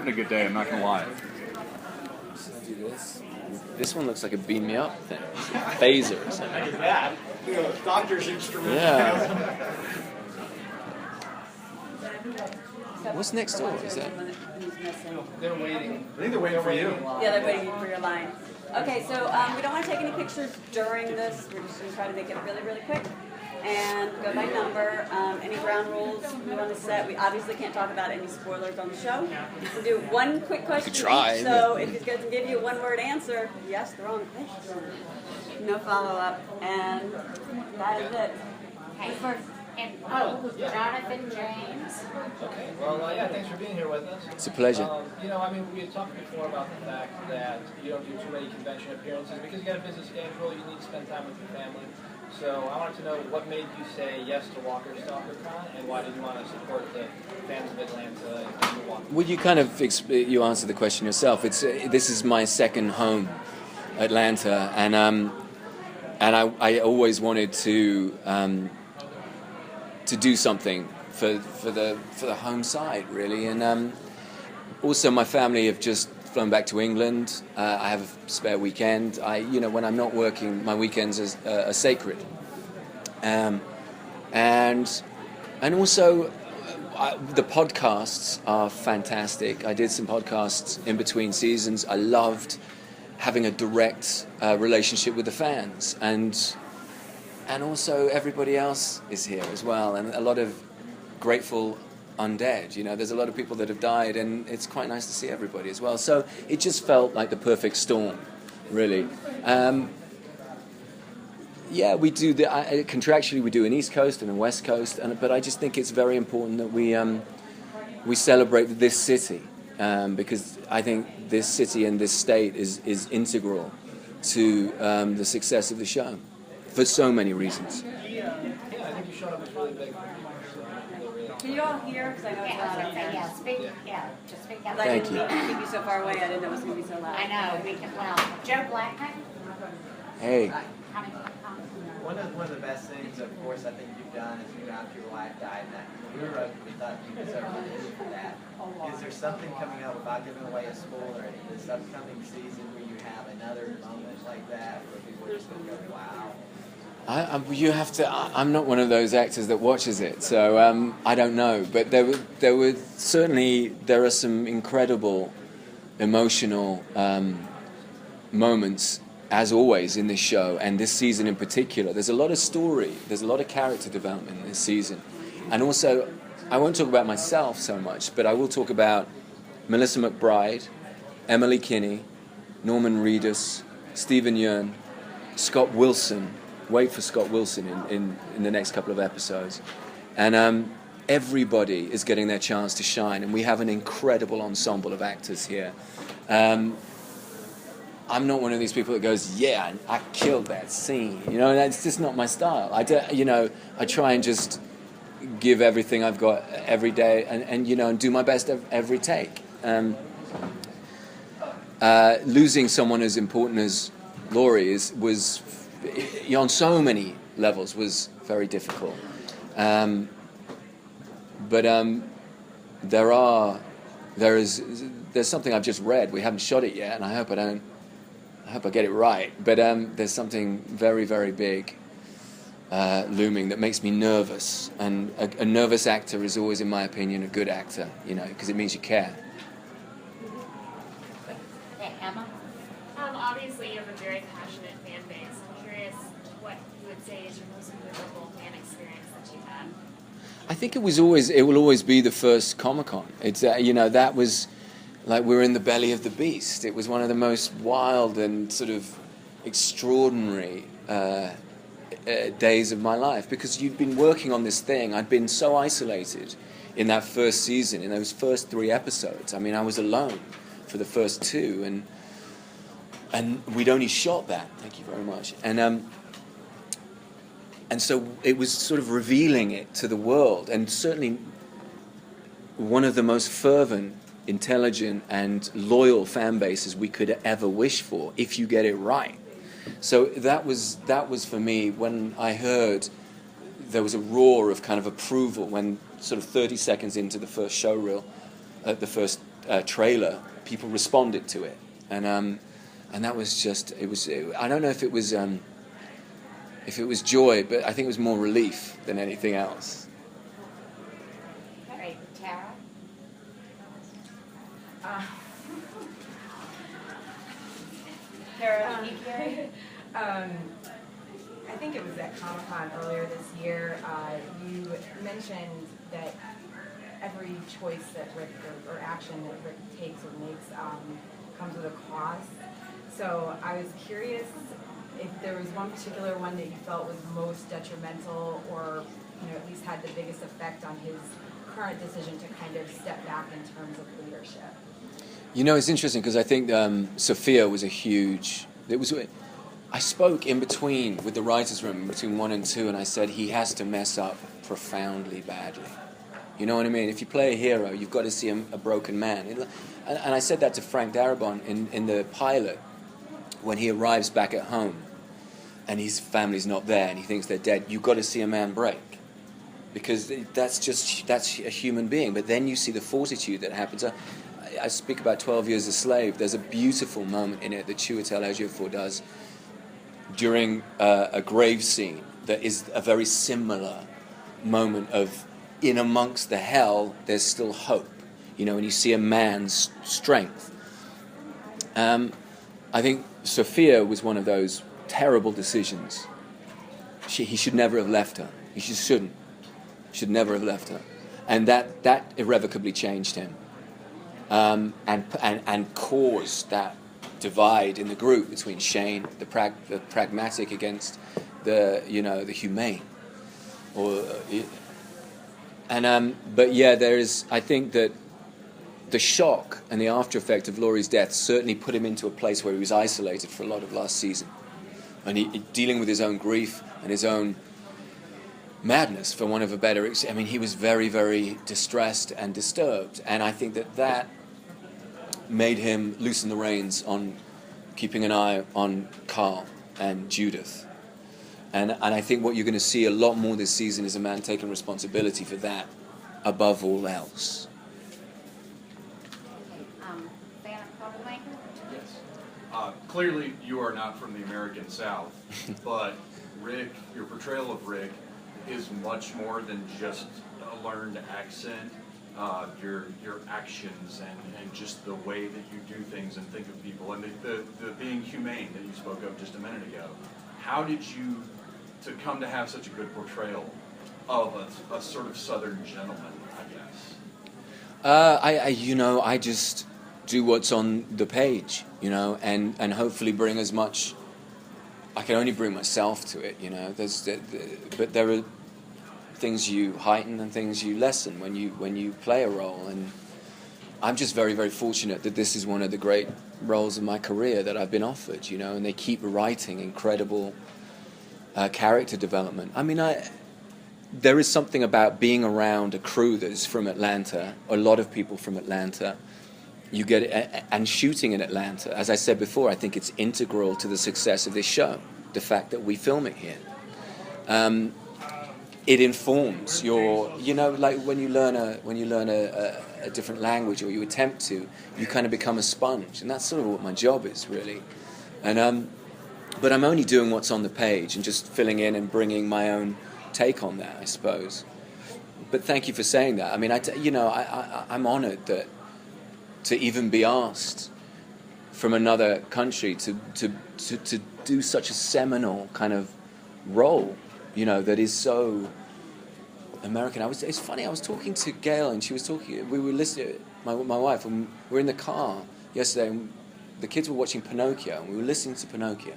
a good day, I'm not gonna lie. This one looks like a beam me up thing. Phaser or something. Look at that. Doctor's instrument. Yeah. What's next door? Is that? They're waiting. I think they're waiting for you. Yeah, they're waiting for your line. Okay, so we don't want to take any pictures during this. We're just going to try to make it really, really quick. And go by number. Any ground rules we want to set. We obviously can't talk about any spoilers on the show. We'll do one quick question each. So if it doesn't give you a one-word answer, yes, the wrong question. No follow-up. And that is it. Okay, first. And Jonathan James. Okay, well, yeah, thanks for being here with us. It's a pleasure. I mean, we had talked before about the fact that you don't do too many convention appearances because you got a busy schedule, you need to spend time with your family. So I wanted to know what made you say yes to Walker Stalker Con, and why did you want to support the fans of Atlanta and Milwaukee? Well, you kind of you answered the question yourself. It's this is my second home, Atlanta, and I always wanted to do something for the home side, really, and also my family have just flown back to England. I have a spare weekend. When I'm not working, my weekends are sacred, and also the podcasts are fantastic. I did some podcasts in between seasons. I loved having a direct relationship with the fans, and also everybody else is here as well, and a lot of grateful undead. There's a lot of people that have died, and it's quite nice to see everybody as well. So it just felt like the perfect storm, really. We do contractually we do an East Coast and a West Coast, but I just think it's very important that we celebrate this city, because I think this city and this state is integral to the success of the show for so many reasons. Yeah, I think you showed up as really big. Can you all hear? Because I know it's loud out there. Just speak up. I didn't keep you so far away. I didn't know it was going to be so loud. I know. Joe Blackmon. Hey. One of the best things, of course, I think you've done is after your wife died, and that we thought you deserved a movie for that. Is there something coming up, without giving away a spoiler, in this upcoming season where you have another moment like that where people are just going to go, wow? You have to. I'm not one of those actors that watches it, so I don't know. But there were certainly there are some incredible emotional moments, as always, in this show and this season in particular. There's a lot of story. There's a lot of character development in this season, and also I won't talk about myself so much, but I will talk about Melissa McBride, Emily Kinney, Norman Reedus, Stephen Yeun, Scott Wilson. Wait for Scott Wilson in the next couple of episodes. And everybody is getting their chance to shine, and we have an incredible ensemble of actors here. I'm not one of these people that goes, yeah, I killed that scene. That's just not my style. I try and just give everything I've got every day and do my best every take. Losing someone as important as Laurie was on so many levels was very difficult, but there's something I've just read. We haven't shot it yet, and I hope I get it right. But there's something very, very big looming that makes me nervous, and a nervous actor is always, in my opinion, a good actor. Because it means you care. Emma. Obviously, you have a very passionate fan base. I'm curious what you would say is your most memorable fan experience that you've had. I think it will always be the first Comic-Con. It's that was like we're in the belly of the beast. It was one of the most wild and sort of extraordinary days of my life, because you'd been working on this thing. I'd been so isolated in that first season, in those first 3 episodes. I mean, I was alone for the first 2, and we'd only shot that. Thank you very much. And so it was sort of revealing it to the world, and certainly one of the most fervent, intelligent, and loyal fan bases we could ever wish for, if you get it right. So that was for me, when I heard there was a roar of kind of approval when sort of 30 seconds into the first show reel, the first trailer, people responded to it, and that was just I don't know if it was joy, but I think it was more relief than anything else. Great, Tara? Tara, you carry? I think it was at Comic-Con earlier this year, you mentioned that every choice that Rick, or action that Rick takes or makes comes with a cost. So I was curious if there was one particular one that you felt was most detrimental, or at least had the biggest effect on his current decision to kind of step back in terms of leadership. It's interesting because I think Sophia was a huge. I spoke in between with the writers' room between 1 and 2, and I said he has to mess up profoundly badly. You know what I mean? If you play a hero, you've got to see a broken man. And I said that to Frank Darabont in the pilot when he arrives back at home and his family's not there and he thinks they're dead. You've got to see a man break because that's a human being. But then you see the fortitude that happens. I speak about 12 Years a Slave. There's a beautiful moment in it that Chiwetel Ejiofor does during a grave scene that is a very similar moment of in amongst the hell, there's still hope, and you see a man's strength. I think Sophia was one of those terrible decisions. He should never have left her. He shouldn't. Should never have left her. And that irrevocably changed him. And caused that divide in the group between Shane, the pragmatic, against the humane. But yeah, I think that the shock and the after effect of Laurie's death certainly put him into a place where he was isolated for a lot of last season, and he dealing with his own grief and his own madness, for want of a better. He was very, very distressed and disturbed, and I think that made him loosen the reins on keeping an eye on Carl and Judith. And I think what you're going to see a lot more this season is a man taking responsibility for that above all else. Fan of Troublemaker? Yes. Clearly, you are not from the American South, but Rick, your portrayal of Rick is much more than just a learned accent. Your actions and just the way that you do things and think of people, and the being humane that you spoke of just a minute ago. How did you to come to have such a good portrayal of a sort of Southern gentleman, I guess? I just do what's on the page, and hopefully bring as much. I can only bring myself to it, but there are things you heighten and things you lessen when you play a role, and I'm just very, very fortunate that this is one of the great roles of my career that I've been offered, and they keep writing incredible character development. There is something about being around a crew that is from Atlanta, a lot of people from Atlanta. You get it, and shooting in Atlanta, as I said before, I think it's integral to the success of this show. The fact that we film it here, it informs your, like when you learn a different language, or you attempt to, you kind of become a sponge, and that's sort of what my job is really. And but I'm only doing what's on the page and just filling in and bringing my own take on that, I suppose. But thank you for saying that. I'm honored to even be asked from another country to do such a seminal kind of role, that is so American. It's funny, I was talking to Gail, and she was talking, we were listening, my wife, and we were in the car yesterday, and the kids were watching Pinocchio, and we were listening to Pinocchio,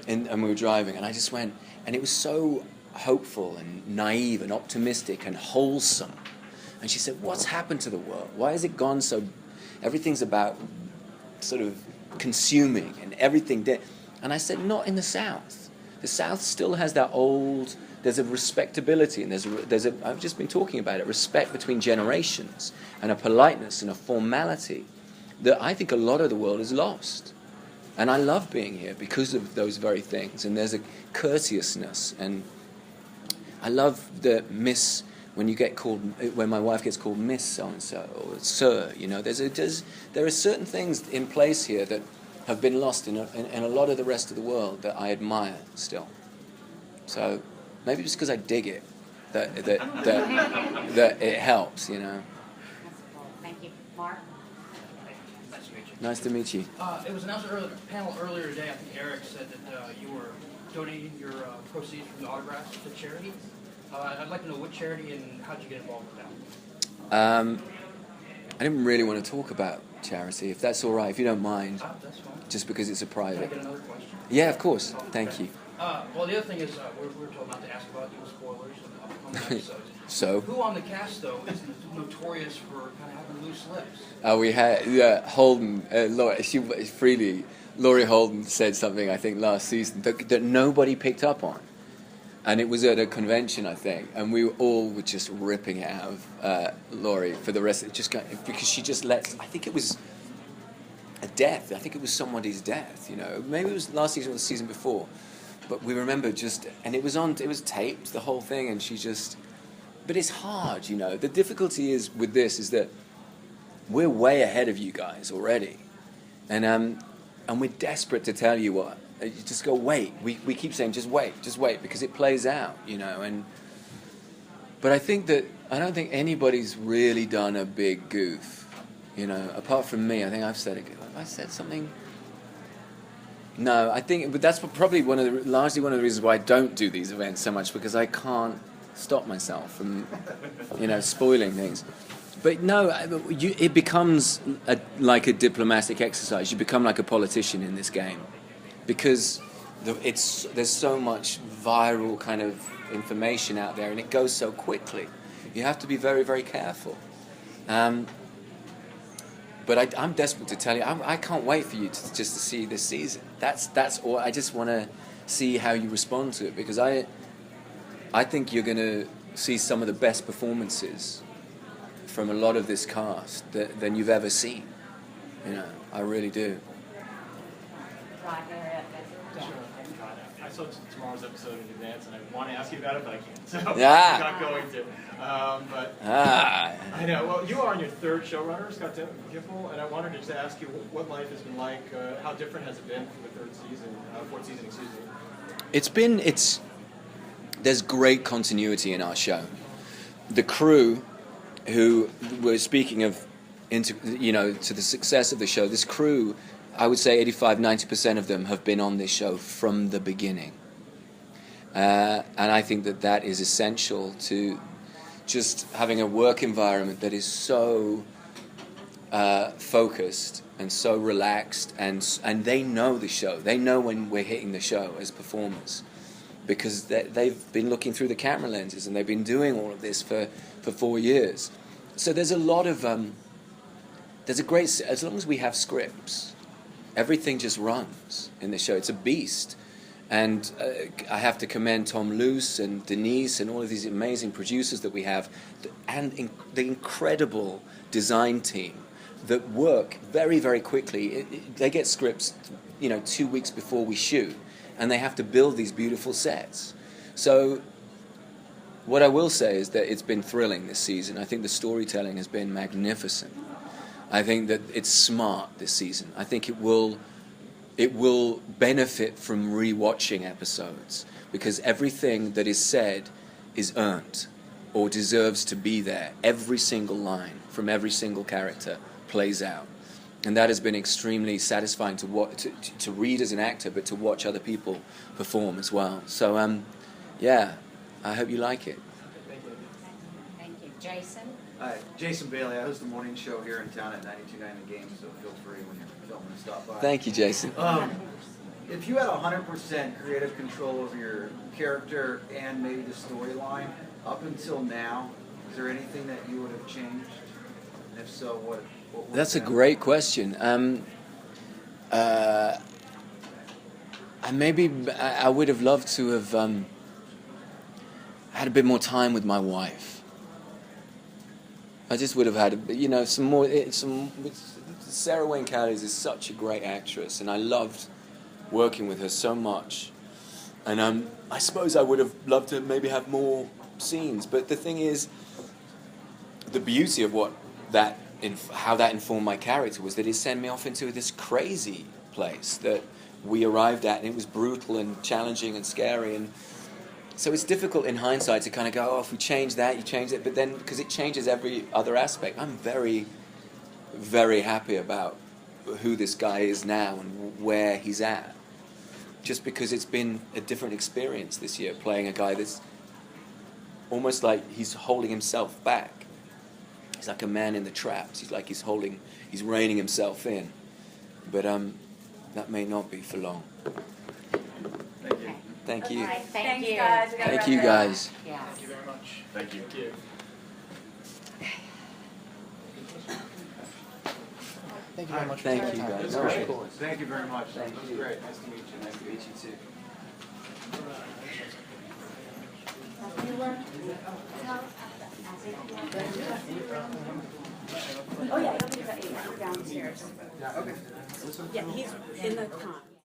and we were driving, and I just went, and it was so hopeful and naive and optimistic and wholesome. And she said, what's happened to the world? Why has it gone so, everything's about sort of consuming and everything dead. And I said, not in the South. The South still has that old, there's a respectability, and I've just been talking about it, respect between generations, and a politeness and a formality that I think a lot of the world has lost. And I love being here because of those very things. And there's a courteousness, and I love the when you get called, when my wife gets called Miss so and so or Sir, you know, there are certain things in place here that have been lost in a lot of the rest of the world that I admire still. So maybe just because I dig it, that it helps, you know. Thank you. Mark? Nice to meet you. It was announced earlier, panel earlier today. I think Eric said that you were donating your proceeds from the autographs to charity. I'd like to know what charity and how did you get involved with that? I didn't really want to talk about charity, if that's all right, if you don't mind, That's fine. just because it's a Can I private. get another question? Yeah, of course. Thank you. Well, the other thing is we're told not to ask about spoilers of upcoming episodes. So, Who on the cast, though, is notorious for kind of having loose lips? we had Holden, Laurie Holden said something, I think, last season that nobody picked up on. And it was at a convention, I think, and we all were just ripping it out of Laurie for the rest of it, because she just lets, I think it was a death, I think it was somebody's death, you know, maybe it was last season or the season before, but we remember and it was taped, the whole thing, and she just, but it's hard, you know, the difficulty is with this is that we're way ahead of you guys already, and we're desperate to tell you what. You just go, wait. We keep saying, just wait, because it plays out, you know. But I don't think anybody's really done a big goof, you know. Apart from me, I think I've said it. Have I said something? No, I think, but that's probably largely one of the reasons why I don't do these events so much, because I can't stop myself from, you know, spoiling things. But no, it becomes like a diplomatic exercise. You become like a politician in this game. Because there's so much viral kind of information out there, and it goes so quickly. You have to be very, very careful. But I'm desperate to tell you, I can't wait for you to see this season. That's all. I just want to see how you respond to it, because I think you're going to see some of the best performances from a lot of this cast than you've ever seen. You know, I really do. I saw tomorrow's episode in advance, and I want to ask you about it, but I can't. So Yeah. I'm not going to. I know. Well, you are on your third showrunner, Scott Gimple, and I wanted to just ask you what life has been like. How different has it been from the fourth season, excuse me? There's great continuity in our show. The crew, who we're speaking of, to the success of the show, this crew, I would say 85-90% of them have been on this show from the beginning. And I think that is essential to just having a work environment that is so focused and so relaxed, and they know the show. They know when we're hitting the show as performers, because they've been looking through the camera lenses and they've been doing all of this for 4 years. So there's a lot of, as long as we have scripts, everything just runs in the show. It's a beast. And I have to commend Tom Luce and Denise and all of these amazing producers that we have, and the incredible design team that work very, very quickly. They get scripts, 2 weeks before we shoot, and they have to build these beautiful sets. So what I will say is that it's been thrilling this season. I think the storytelling has been magnificent. I think that it's smart this season. I think it will benefit from rewatching episodes, because everything that is said is earned or deserves to be there. Every single line from every single character plays out. And that has been extremely satisfying to read as an actor, but to watch other people perform as well. So, I hope you like it. Thank you. Jason? Hi, Jason Bailey. I host the morning show here in town at 92.9 The Game, so feel free when you're filming to stop by. Thank you, Jason. If you had 100% creative control over your character and maybe the storyline, up until now, is there anything that you would have changed? And if so, what would That's a that great question. I would have loved to have had a bit more time with my wife. I just would have had, some more. Sarah Wayne Callies is such a great actress, and I loved working with her so much. And I suppose I would have loved to maybe have more scenes. But the thing is, the beauty of how that informed my character was that it sent me off into this crazy place that we arrived at, and it was brutal and challenging and scary, and so it's difficult in hindsight to kind of go, oh, if we change that, you change it, but then because it changes every other aspect, I'm very, very happy about who this guy is now and where he's at, just because it's been a different experience this year, playing a guy that's almost like he's holding himself back. He's like a man in the traps. He's like he's reining himself in. But that may not be for long. Thank you. Thank you. Thank Thanks, you. guys. We gotta Thank wrap you, it up. guys. Yes. Thank you very much. Thank you. Thank you. Thank you very much. Thank you, your time. guys. That's great. Of course. Thank you very much. Thank That was you. great. Nice to meet you. Nice to meet you too. Oh, yeah, he'll be downstairs. Yeah, he's in the con.